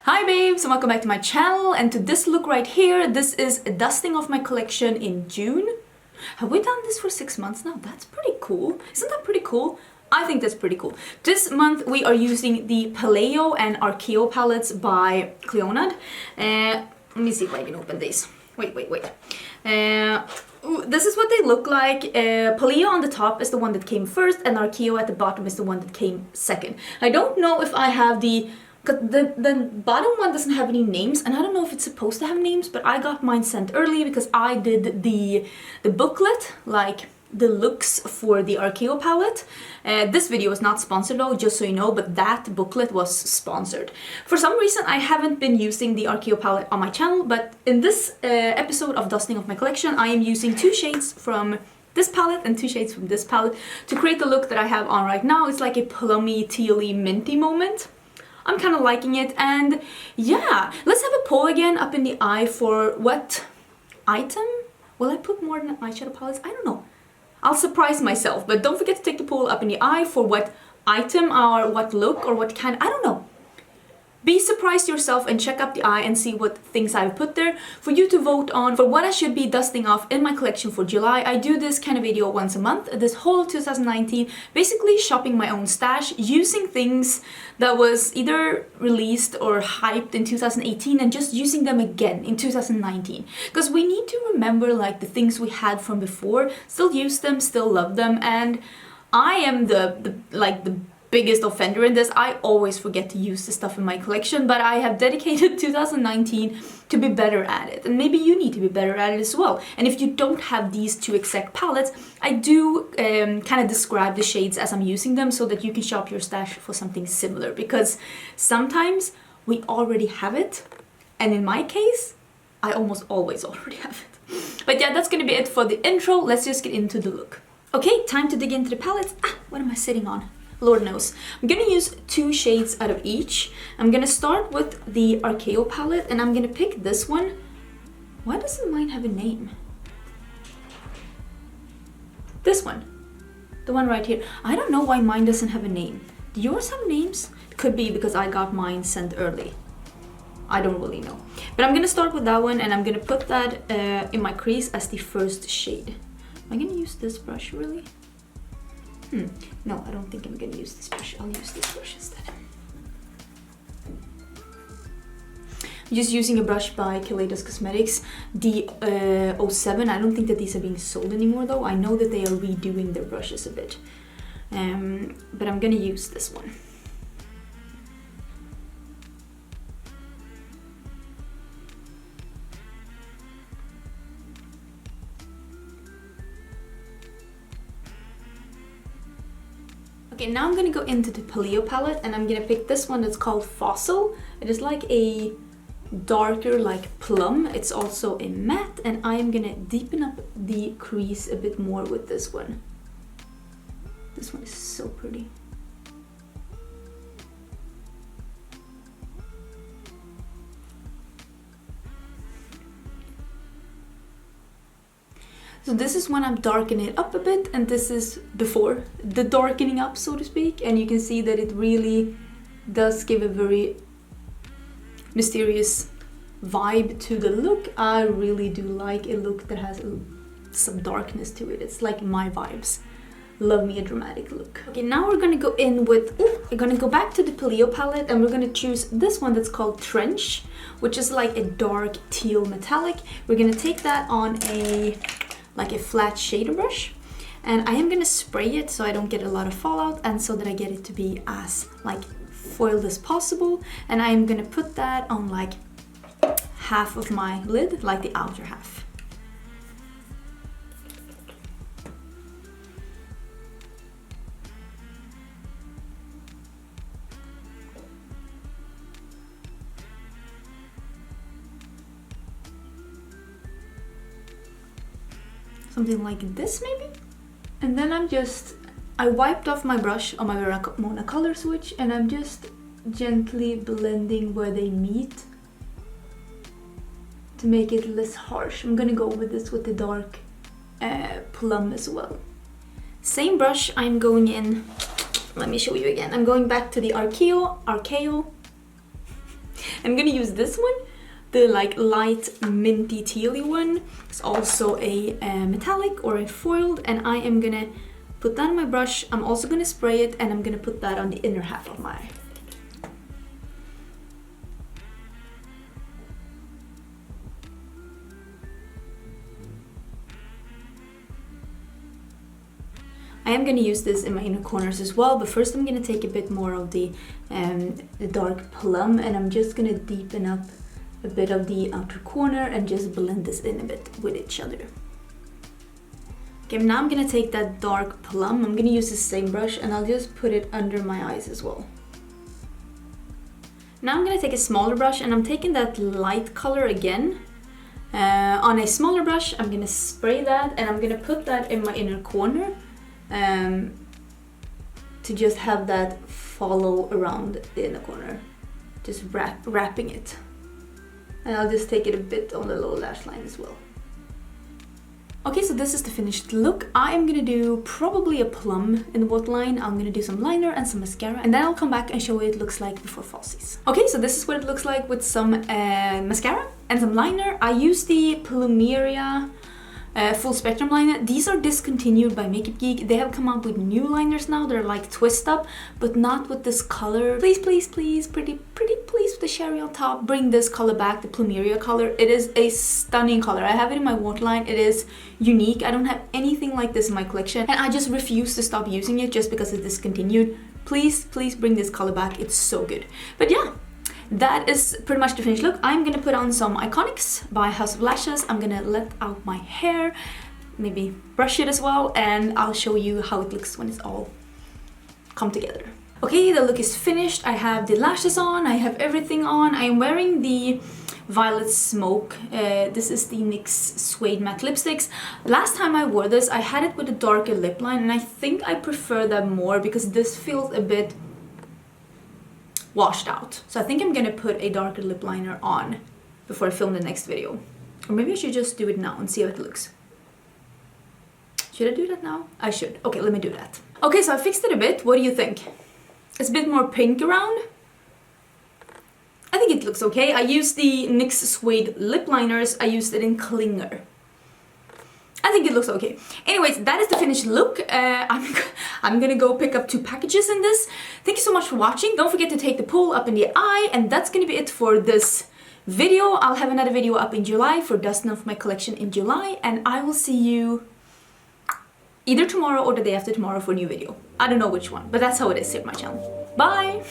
Hi babes, and welcome back to my channel and to this look right here. This is a dusting of my collection in June. Have we done this for 6 months now? That's pretty cool. Isn't that pretty cool? I think that's pretty cool. This month we are using the Paleo and Archeo palettes by Clionadh. Let me see if I can open these. Wait. This is what they look like. Paleo on the top is the one that came first and Archeo at the bottom is the one that came second. I don't know if I have the bottom one doesn't have any names, and I don't know if it's supposed to have names, but I got mine sent early because I did the booklet, like the looks for the Archeo palette. This video is not sponsored though, just so you know, but that booklet was sponsored. For some reason I haven't been using the Archeo palette on my channel, but in this episode of Dusting of my collection I am using 2 shades from this palette and 2 shades from this palette to create the look that I have on right now. It's like a plummy, tealy, minty moment. I'm kind of liking it, and yeah, let's have a poll again up in the eye for what item. Will I put more than eyeshadow palettes? I don't know. I'll surprise myself, but don't forget to take the poll up in the eye for what item or what look or what kind. I don't know. Be surprised yourself and check up the eye and see what things I've put there for you to vote on for what I should be dusting off in my collection for July. I do this kind of video once a month, this whole 2019, basically shopping my own stash, using things that was either released or hyped in 2018 and just using them again in 2019. Because we need to remember like the things we had from before, still use them, still love them, and I am the biggest offender in this. I always forget to use the stuff in my collection, but I have dedicated 2019 to be better at it, and maybe you need to be better at it as well. And if you don't have these 2 exact palettes, I do kind of describe the shades as I'm using them so that you can shop your stash for something similar, because sometimes we already have it, and in my case I almost always already have it. But yeah, that's gonna be it for the intro. Let's just get into the look. Okay, time to dig into the palettes. What am I sitting on? Lord knows. I'm gonna use 2 shades out of each. I'm gonna start with the Archeo palette and I'm gonna pick this one. Why doesn't mine have a name? This one. The one right here. I don't know why mine doesn't have a name. Do yours have names? It could be because I got mine sent early. I don't really know. But I'm gonna start with that one and I'm gonna put that in my crease as the first shade. Am I gonna use this brush really? No, I don't think I'm gonna use this brush. I'll use this brush instead. I'm just using a brush by Clionadh Cosmetics, the 07. I don't think that these are being sold anymore though. I know that they are redoing their brushes a bit. But I'm gonna use this one. Okay, now I'm gonna go into the Paleo palette and I'm gonna pick this one that's called Fossil. It is like a darker like plum. It's also a matte, and I am gonna deepen up the crease a bit more with this one. This one is so pretty. So this is when I'm darkening it up a bit, and this is before the darkening up, so to speak. And you can see that it really does give a very mysterious vibe to the look. I really do like a look that has some darkness to it. It's like my vibes. Love me a dramatic look. Okay, now we're gonna go in with, we're gonna go back to the Paleo palette and we're gonna choose this one that's called Trench, which is like a dark teal metallic. We're gonna take that on a flat shader brush, and I am gonna spray it so I don't get a lot of fallout and so that I get it to be as like foiled as possible. And I am gonna put that on like half of my lid, like the outer half. Something like this maybe? And then I wiped off my brush on my Verona color switch and I'm just gently blending where they meet to make it less harsh. I'm gonna go with this with the dark plum as well. Same brush, I'm going in, let me show you again. I'm going back to the Archeo I'm gonna use this one, the like light minty tealy one. It's also a metallic or a foiled, and I am gonna put that on my brush. I'm also gonna spray it, and I'm gonna put that on the inner half of my eye. I am going to use this in my inner corners as well, but first I'm going to take a bit more of the dark plum, and I'm just going to deepen up a bit of the outer corner and just blend this in a bit with each other. Okay, now I'm going to take that dark plum. I'm going to use the same brush, and I'll just put it under my eyes as well. Now I'm going to take a smaller brush, and I'm taking that light color again. On a smaller brush, I'm going to spray that, and I'm going to put that in my inner corner. To just have that follow around the inner corner, just wrapping it, and I'll just take it a bit on the lower lash line as well. Okay, so this is the finished look. I am gonna do probably a plum in the waterline. I'm gonna do some liner and some mascara, and then I'll come back and show you what it looks like before falsies. Okay, so this is what it looks like with some mascara and some liner. I use the Plumeria full spectrum liner. These are discontinued by Makeup Geek. They have come up with new liners now. They're like twist up, but not with this color. Please, please, please, pretty please with the cherry on top. Bring this color back, the Plumeria color. It is a stunning color. I have it in my waterline. It is unique. I don't have anything like this in my collection, and I just refuse to stop using it just because it's discontinued. Please, please bring this color back. It's so good. But yeah, that is pretty much the finished look. I'm gonna put on some Iconics by House of Lashes. I'm gonna let out my hair, maybe brush it as well, and I'll show you how it looks when it's all come together. Okay, the look is finished. I have the lashes on, I have everything on. I am wearing the Violet Smoke. This is the NYX Suede Matte Lipsticks. Last time I wore this, I had it with a darker lip line, and I think I prefer that more because this feels a bit washed out. So I think I'm gonna put a darker lip liner on before I film the next video. Or maybe I should just do it now and see how it looks. Should I do that now? I should. Okay, let me do that. Okay, so I fixed it a bit. What do you think? It's a bit more pink around. I think it looks okay. I used the NYX Suede lip liners. I used it in Clinger. I think it looks okay. Anyways, that is the finished look. I'm gonna go pick up 2 packages in this. Thank you so much for watching. Don't forget to take the poll up in the eye, and that's gonna be it for this video. I'll have another video up in July for dusting off my collection in July, and I will see you either tomorrow or the day after tomorrow for a new video. I don't know which one, but that's how it is here on my channel. Bye!